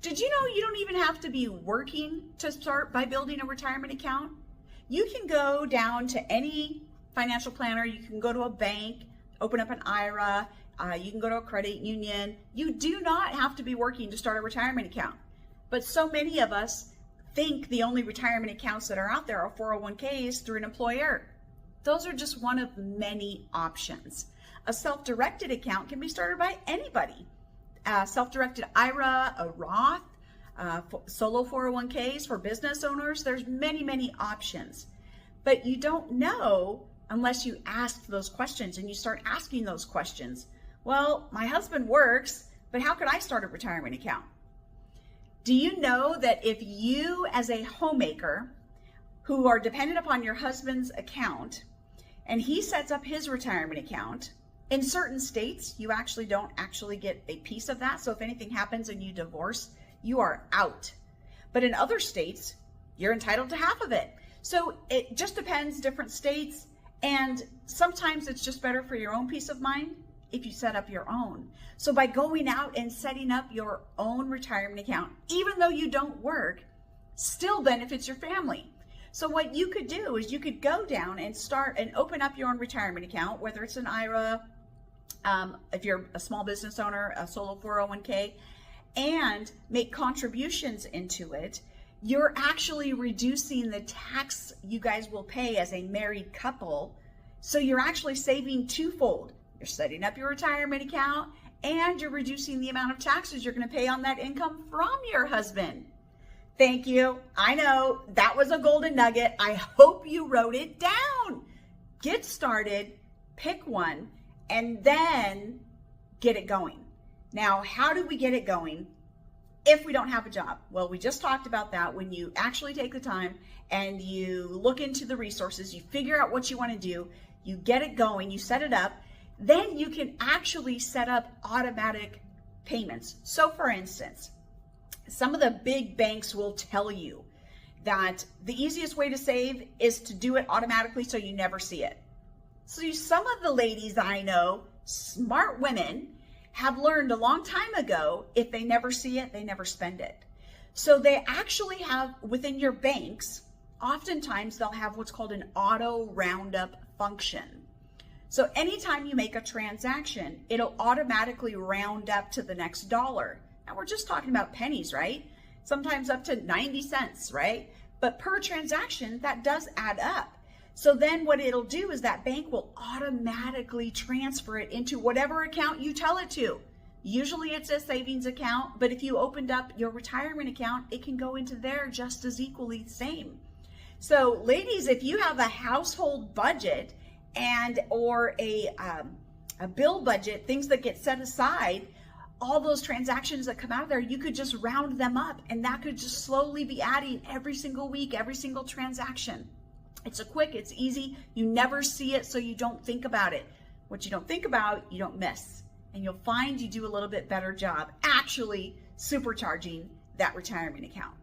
Did you know you don't even have to be working to start by building a retirement account? You can go down to any financial planner, you can go to a bank, open up an IRA, you can go to a credit union. You do not have to be working to start a retirement account. But so many of us think the only retirement accounts that are out there are 401ks through an employer. Those are just one of many options. A self-directed account can be started by anybody. Self-directed IRA, a Roth, solo 401ks for business owners. There's many, many options. But you don't know unless you ask those questions and you start asking those questions. Well, my husband works, but how could I start a retirement account? Do you know that if you as a homemaker who are dependent upon your husband's account and he sets up his retirement account, in certain states, you actually don't get a piece of that. So if anything happens and you divorce, you are out. But in other states, you're entitled to half of it. So it just depends, different states. And sometimes it's just better for your own peace of mind if you set up your own. So by going out and setting up your own retirement account, even though you don't work, still benefits your family. So what you could do is you could go down and start and open up your own retirement account, whether it's an IRA, if you're a small business owner, a solo 401k, and make contributions into it. You're actually reducing the tax you guys will pay as a married couple. So you're actually saving twofold. You're setting up your retirement account and you're reducing the amount of taxes you're going to pay on that income from your husband. Thank you. I know that was a golden nugget. I hope you wrote it down. Get started, pick one, and then get it going. Now, how do we get it going if we don't have a job? Well, we just talked about that. When you actually take the time and you look into the resources, you figure out what you want to do, you get it going, you set it up, then you can actually set up automatic payments. So for instance, some of the big banks will tell you that the easiest way to save is to do it automatically so you never see it. So some of the ladies I know, smart women, have learned a long time ago, if they never see it, they never spend it. So they actually have within your banks, oftentimes they'll have what's called an auto roundup function. So anytime you make a transaction, it'll automatically round up to the next dollar. Now we're just talking about pennies, right? Sometimes up to 90 cents, right? But per transaction, that does add up. So then what it'll do is that bank will automatically transfer it into whatever account you tell it to. Usually it's a savings account, but if you opened up your retirement account, it can go into there just as equally same. So ladies, if you have a household budget and or a bill budget, things that get set aside, all those transactions that come out of there, you could just round them up and that could just slowly be adding every single week, every single transaction. It's it's easy. You never see it, so you don't think about it. What you don't think about, you don't miss. And you'll find you do a little bit better job actually supercharging that retirement account.